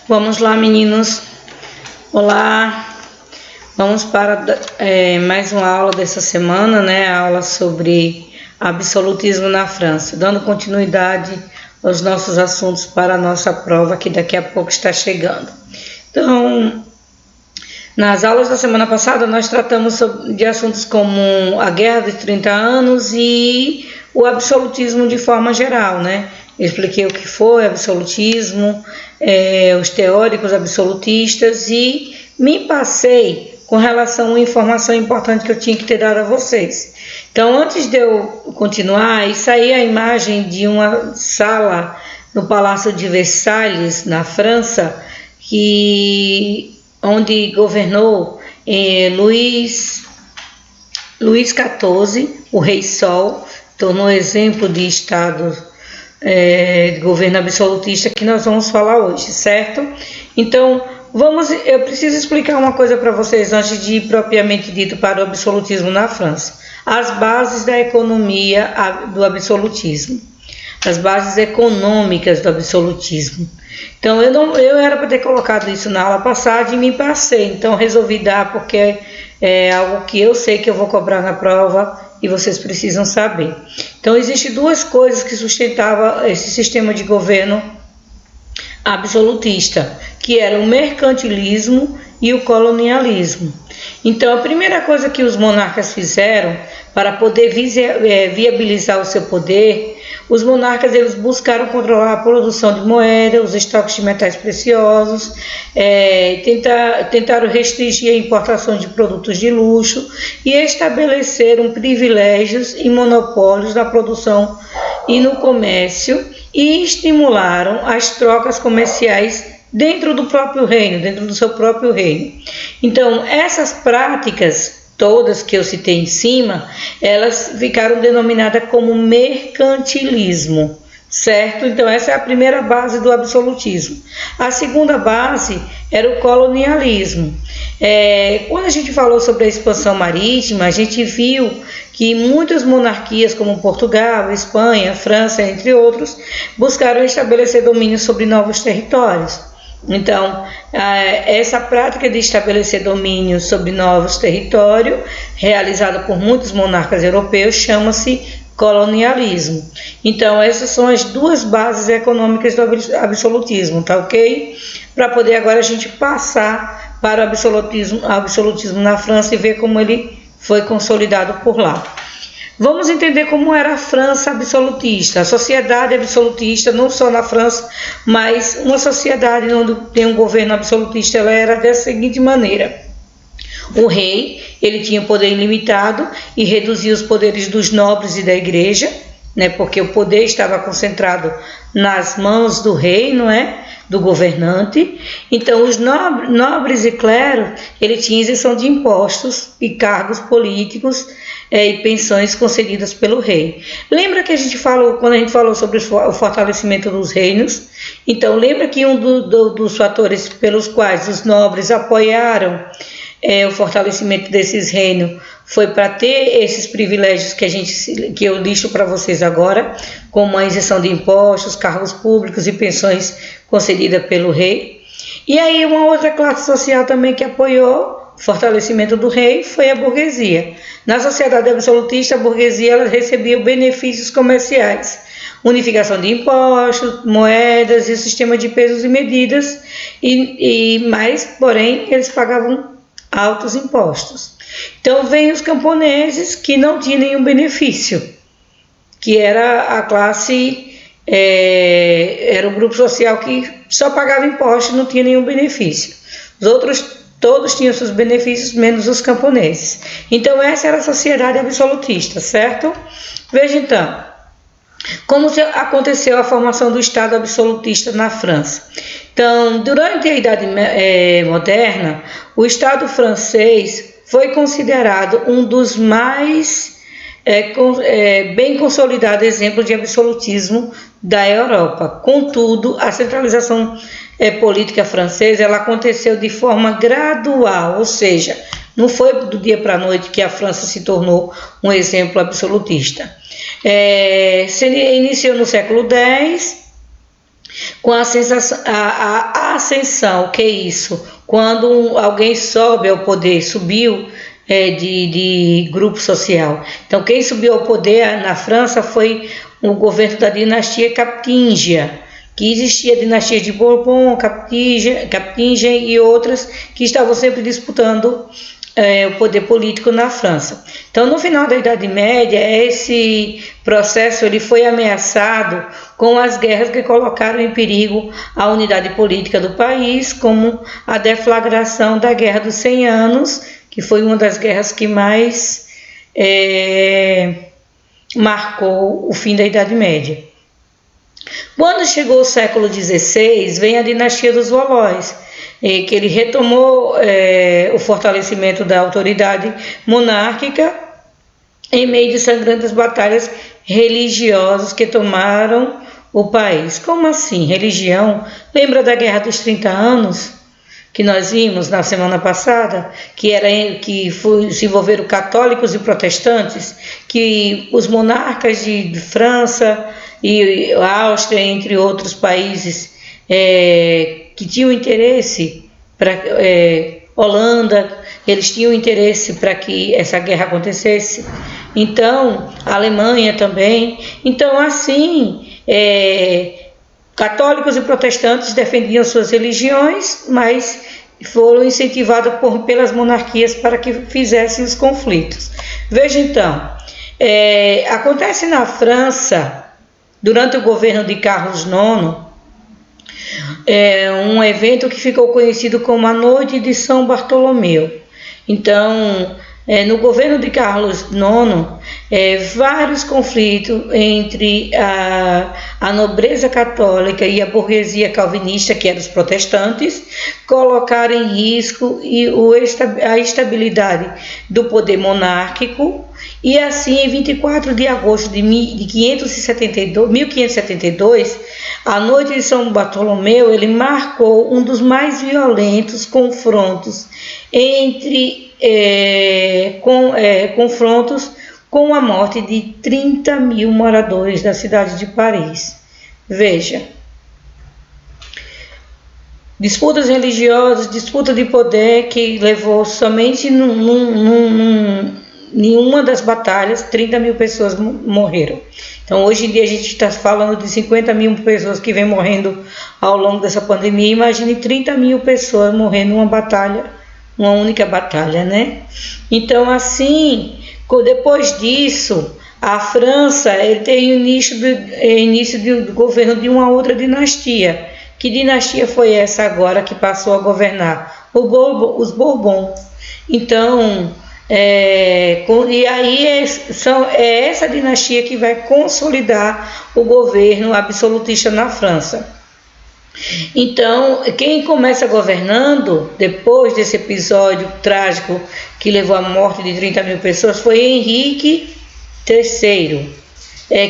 Vamos lá, meninos. Olá. Vamos para mais uma aula dessa semana, né? A aula sobre absolutismo na França, dando continuidade aos nossos assuntos para a nossa prova, que daqui a pouco está chegando. Então, nas aulas da semana passada, nós tratamos de assuntos como a Guerra dos 30 Anos e o absolutismo de forma geral, né? Eu expliquei o que foi absolutismo, os teóricos absolutistas e me passei com relação a uma informação importante que eu tinha que ter dado a vocês. Então, antes de eu continuar, isso aí é a imagem de uma sala no Palácio de Versalhes, na França, onde governou Luís XIV, o Rei Sol, tornou exemplo de Estado de governo absolutista que nós vamos falar hoje, certo? Então, eu preciso explicar uma coisa para vocês antes de ir propriamente dito para o absolutismo na França. As bases da economia do absolutismo, as bases econômicas do absolutismo. Então, eu era para ter colocado isso na aula passada e me passei, então resolvi dar porque é algo que eu sei que eu vou cobrar na prova e vocês precisam saber. Então, existem duas coisas que sustentavam esse sistema de governo absolutista, que era o mercantilismo e o colonialismo. Então, a primeira coisa que os monarcas fizeram para poder viabilizar o seu poder, os monarcas eles buscaram controlar a produção de moeda, os estoques de metais preciosos, tentaram restringir a importação de produtos de luxo e estabeleceram privilégios e monopólios na produção e no comércio e estimularam as trocas comerciais dentro do seu próprio reino. Então, essas práticas todas que eu citei em cima, elas ficaram denominadas como mercantilismo, certo? Então, essa é a primeira base do absolutismo. A segunda base era o colonialismo. Quando a gente falou sobre a expansão marítima, a gente viu que muitas monarquias, como Portugal, Espanha, França, entre outros, buscaram estabelecer domínio sobre novos territórios. Então, essa prática de estabelecer domínio sobre novos territórios, realizada por muitos monarcas europeus, chama-se colonialismo. Então, essas são as duas bases econômicas do absolutismo, tá ok? Para poder agora a gente passar para o absolutismo na França e ver como ele foi consolidado por lá. Vamos entender como era a França absolutista, a sociedade absolutista, não só na França, mas uma sociedade onde tem um governo absolutista, ela era da seguinte maneira. O rei, ele tinha poder ilimitado e reduzia os poderes dos nobres e da igreja, né, porque o poder estava concentrado nas mãos do rei, não é? Do governante. Então, os nobres e clero, ele tinha isenção de impostos e cargos políticos e pensões concedidas pelo rei. Lembra que quando a gente falou sobre o fortalecimento dos reinos? Então, lembra que um dos fatores pelos quais os nobres apoiaram o fortalecimento desses reinos foi para ter esses privilégios que eu listo para vocês agora, como a isenção de impostos, cargos públicos e pensões concedidas pelo rei. E aí uma outra classe social também que apoiou o fortalecimento do rei foi a burguesia. Na sociedade absolutista, a burguesia ela recebia benefícios comerciais, unificação de impostos, moedas e sistema de pesos e medidas, mas, porém, eles pagavam altos impostos. Então, vem os camponeses que não tinham nenhum benefício, que era a classe, era o grupo social que só pagava impostos e não tinha nenhum benefício. Os outros todos tinham seus benefícios, menos os camponeses. Então, essa era a sociedade absolutista, certo? Veja então, como aconteceu a formação do Estado absolutista na França. Então, durante a Idade Moderna, o Estado francês foi considerado um dos mais bem consolidados exemplos de absolutismo da Europa. Contudo, a centralização política francesa ela aconteceu de forma gradual, ou seja, não foi do dia para a noite que a França se tornou um exemplo absolutista. Se iniciou no século X Com a ascensão, o que é isso? Quando alguém sobe ao poder, subiu de grupo social. Então, quem subiu ao poder na França foi o governo da dinastia Captingia, que existia a dinastia de Bourbon, Captingia e outras que estavam sempre disputando o poder político na França. Então, no final da Idade Média, esse processo ele foi ameaçado com as guerras que colocaram em perigo a unidade política do país, como a deflagração da Guerra dos 100 Anos, que foi uma das guerras que mais marcou o fim da Idade Média. Quando chegou o século XVI, vem a dinastia dos Valois, que ele retomou o fortalecimento da autoridade monárquica em meio de sangrentas batalhas religiosas que tomaram o país. Como assim? Religião? Lembra da Guerra dos 30 Anos? Que nós vimos na semana passada, que se envolveram católicos e protestantes, que os monarcas de França e Áustria, entre outros países, que tinham interesse, Holanda, eles tinham interesse para que essa guerra acontecesse. Então, a Alemanha também. Então, assim, católicos e protestantes defendiam suas religiões, mas foram incentivados pelas monarquias para que fizessem os conflitos. Veja então, acontece na França, durante o governo de Carlos IX, um evento que ficou conhecido como a Noite de São Bartolomeu. Então, no governo de Carlos IX, vários conflitos entre a nobreza católica e a burguesia calvinista, que eram os protestantes, colocaram em risco a estabilidade do poder monárquico. E assim, em 24 de agosto de 1572, a Noite de São Bartolomeu, ele marcou um dos mais violentos confrontos confrontos com a morte de 30 mil moradores da cidade de Paris. Veja, disputas religiosas, disputa de poder que levou somente nenhuma das batalhas, 30 mil pessoas morreram. Então, hoje em dia, a gente está falando de 50 mil pessoas que vem morrendo ao longo dessa pandemia. Imagine 30 mil pessoas morrendo numa batalha, uma única batalha, né? Então, assim, depois disso, a França tem o início do governo de uma outra dinastia. Que dinastia foi essa agora que passou a governar? Os Bourbon. Então, e aí é essa dinastia que vai consolidar o governo absolutista na França. Então, quem começa governando depois desse episódio trágico que levou à morte de 30 mil pessoas foi Henrique III,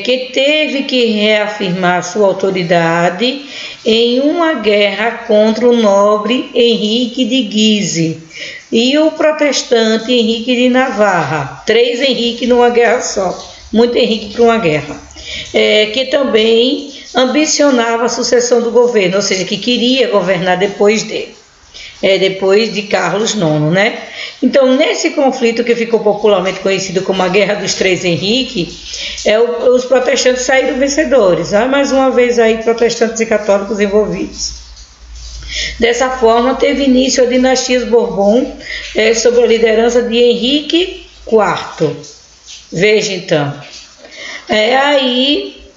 que teve que reafirmar sua autoridade em uma guerra contra o nobre Henrique de Guise e o protestante Henrique de Navarra. 3 Henrique numa guerra só, muito Henrique para uma guerra, que também ambicionava a sucessão do governo, ou seja, que queria governar depois de Carlos IX, né? Então, nesse conflito que ficou popularmente conhecido como a Guerra dos 3 Henrique, os protestantes saíram vencedores. Mais uma vez aí protestantes e católicos envolvidos. Dessa forma, teve início a dinastia Bourbon, sob a liderança de Henrique IV. Veja então,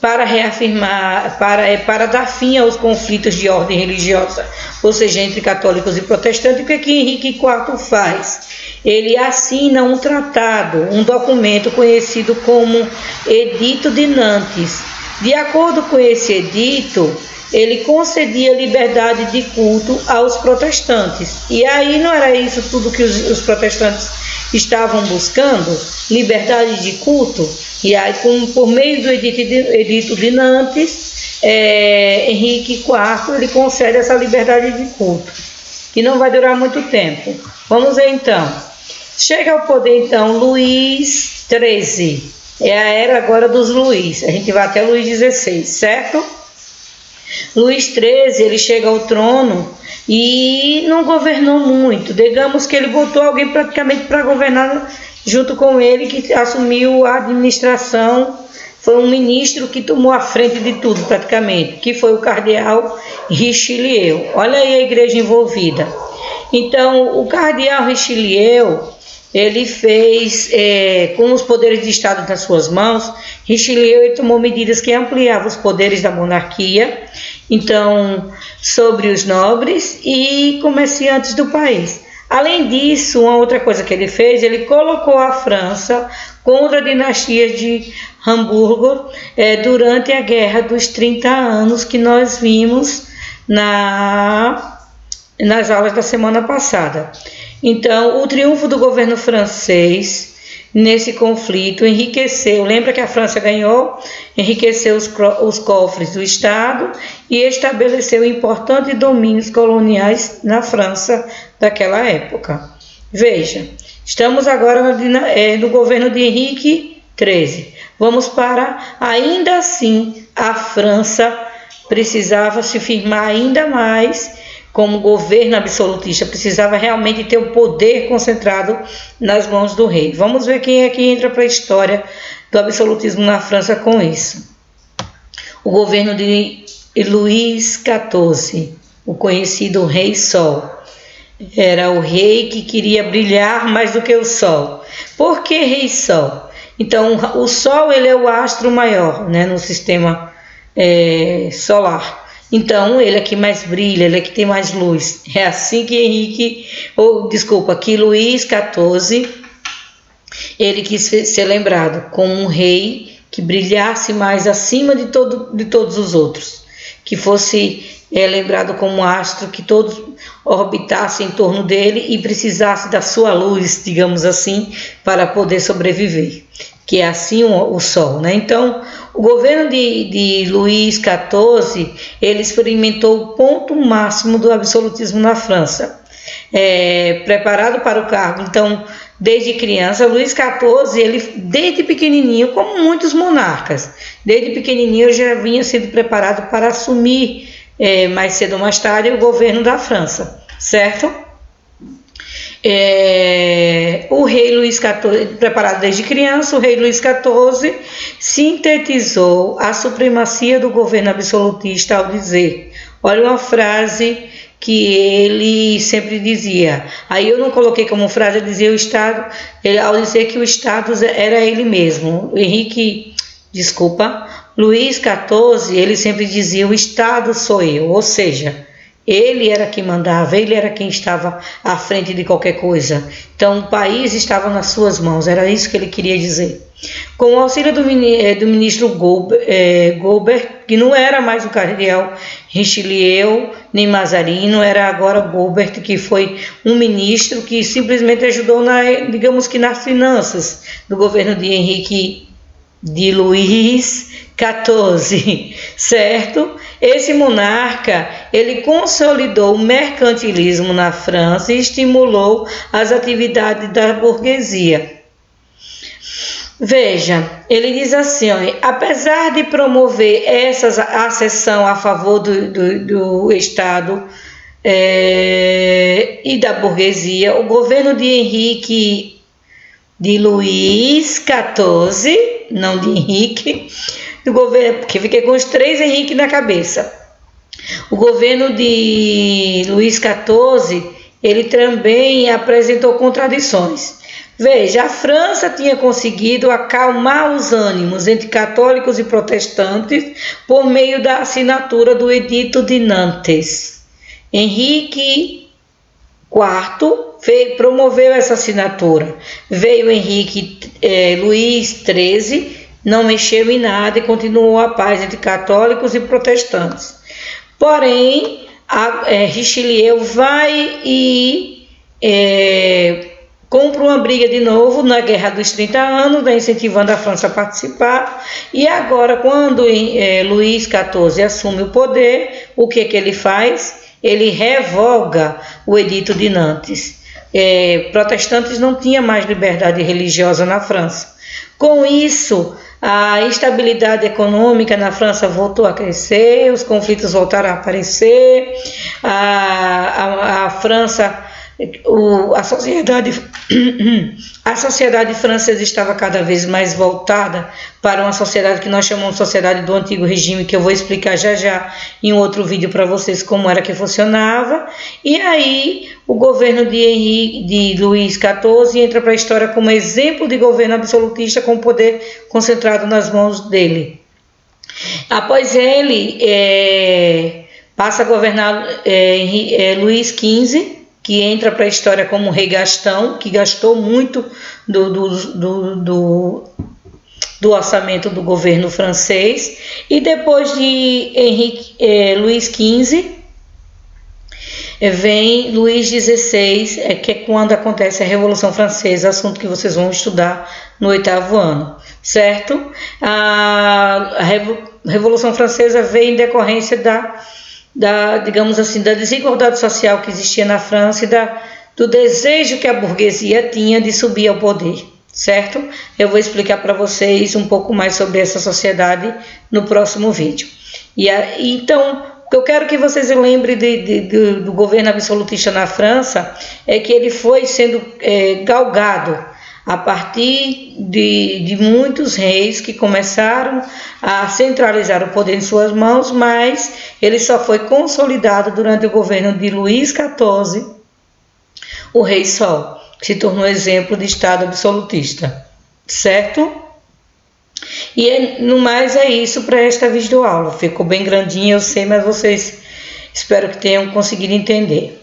para reafirmar, para dar fim aos conflitos de ordem religiosa, ou seja, entre católicos e protestantes, o que Henrique IV faz? Ele assina um tratado, um documento conhecido como Edito de Nantes. De acordo com esse edito, ele concedia liberdade de culto aos protestantes. E aí não era isso tudo que os protestantes estavam buscando? Liberdade de culto? E aí, por meio do Edito de Nantes, Henrique IV ele concede essa liberdade de culto, que não vai durar muito tempo. Vamos ver então. Chega ao poder então Luís XIII. É a era agora dos Luís. A gente vai até Luís XVI, certo? Luís XIII, ele chega ao trono e não governou muito. Digamos que ele botou alguém praticamente para governar junto com ele, que assumiu a administração. Foi um ministro que tomou a frente de tudo praticamente, que foi o cardeal Richelieu. Olha aí a igreja envolvida. Então, o cardeal Richelieu, ele fez, com os poderes de Estado nas suas mãos, Richelieu tomou medidas que ampliavam os poderes da monarquia, então, sobre os nobres e comerciantes do país. Além disso, uma outra coisa que ele fez, ele colocou a França contra a dinastia de Hamburgo durante a Guerra dos 30 Anos, que nós vimos nas aulas da semana passada. Então, o triunfo do governo francês nesse conflito enriqueceu, lembra que a França ganhou, enriqueceu os cofres do Estado e estabeleceu importantes domínios coloniais na França daquela época. Veja, estamos agora no governo de Henrique XIII. Vamos para, ainda assim, a França precisava se firmar ainda mais como governo absolutista, precisava realmente ter o poder concentrado nas mãos do rei. Vamos ver quem é que entra para a história do absolutismo na França com isso. O governo de Luís XIV, o conhecido Rei Sol. Era o rei que queria brilhar mais do que o sol. Por que Rei Sol? Então, o Sol ele é o astro maior, né, no sistema solar. Então, ele é que mais brilha, ele é que tem mais luz. É assim que que Luís XIV, ele quis ser lembrado como um rei que brilhasse mais acima de todos os outros. Que fosse lembrado como um astro que todos orbitassem em torno dele e precisasse da sua luz, digamos assim, para poder sobreviver. Que é assim o Sol, né? Então, o governo de Luís XIV, ele experimentou o ponto máximo do absolutismo na França. Preparado para o cargo, então, desde criança, Luís XIV, ele desde pequenininho, como muitos monarcas, desde pequenininho já vinha sendo preparado para assumir, mais cedo ou mais tarde, o governo da França, certo? O rei Luís XIV, preparado desde criança, o rei Luís XIV sintetizou a supremacia do governo absolutista ao dizer, olha uma frase que ele sempre dizia, aí eu não coloquei como frase, ele dizia o Estado, ao dizer que o Estado era ele mesmo, Luís XIV, ele sempre dizia, o Estado sou eu, ou seja, ele era quem mandava, ele era quem estava à frente de qualquer coisa. Então, o país estava nas suas mãos, era isso que ele queria dizer. Com o auxílio do ministro Goubert, que não era mais o cardeal Richelieu nem Mazarino, era agora Goubert, que foi um ministro que simplesmente ajudou, digamos que nas finanças do governo de Luís XIV, certo? Esse monarca, ele consolidou o mercantilismo na França e estimulou as atividades da burguesia. Veja, ele diz assim, apesar de promover a acessão a favor do Estado e da burguesia, o governo de Luís XIV, não de Henrique, do governo, porque fiquei com os 3 Henrique na cabeça. O governo de Luís XIV, ele também apresentou contradições. Veja, a França tinha conseguido acalmar os ânimos entre católicos e protestantes por meio da assinatura do Edito de Nantes. Henrique IV promoveu essa assinatura. Veio Luís XIII, não mexeu em nada e continuou a paz entre católicos e protestantes. Porém, Richelieu vai e compra uma briga de novo na Guerra dos 30 Anos, incentivando a França a participar. E agora, quando Luís XIV assume o poder, o que ele faz? Ele revoga o Edito de Nantes. Protestantes não tinham mais liberdade religiosa na França. Com isso, A instabilidade econômica na França voltou a crescer, os conflitos voltaram a aparecer, a França, a sociedade, a sociedade francesa estava cada vez mais voltada para uma sociedade que nós chamamos de sociedade do antigo regime, que eu vou explicar já já em outro vídeo para vocês como era que funcionava. E aí o governo de Luís XIV entra para a história como exemplo de governo absolutista com poder concentrado nas mãos dele. Após ele, passa a governar Luís XV, que entra para a história como rei Gastão, que gastou muito do orçamento do governo francês. E depois de Luís XV, vem Luís XVI, que é quando acontece a Revolução Francesa, assunto que vocês vão estudar no 8º ano, certo? A Revolução Francesa veio em decorrência digamos assim, da desigualdade social que existia na França e do desejo que a burguesia tinha de subir ao poder, certo? Eu vou explicar para vocês um pouco mais sobre essa sociedade no próximo vídeo. Então, o que eu quero que vocês lembrem do governo absolutista na França é que ele foi sendo galgado a partir de muitos reis que começaram a centralizar o poder em suas mãos, mas ele só foi consolidado durante o governo de Luís XIV, o Rei Sol, que se tornou exemplo de Estado absolutista, certo? E no mais é isso para esta videoaula. Ficou bem grandinha, eu sei, mas vocês espero que tenham conseguido entender.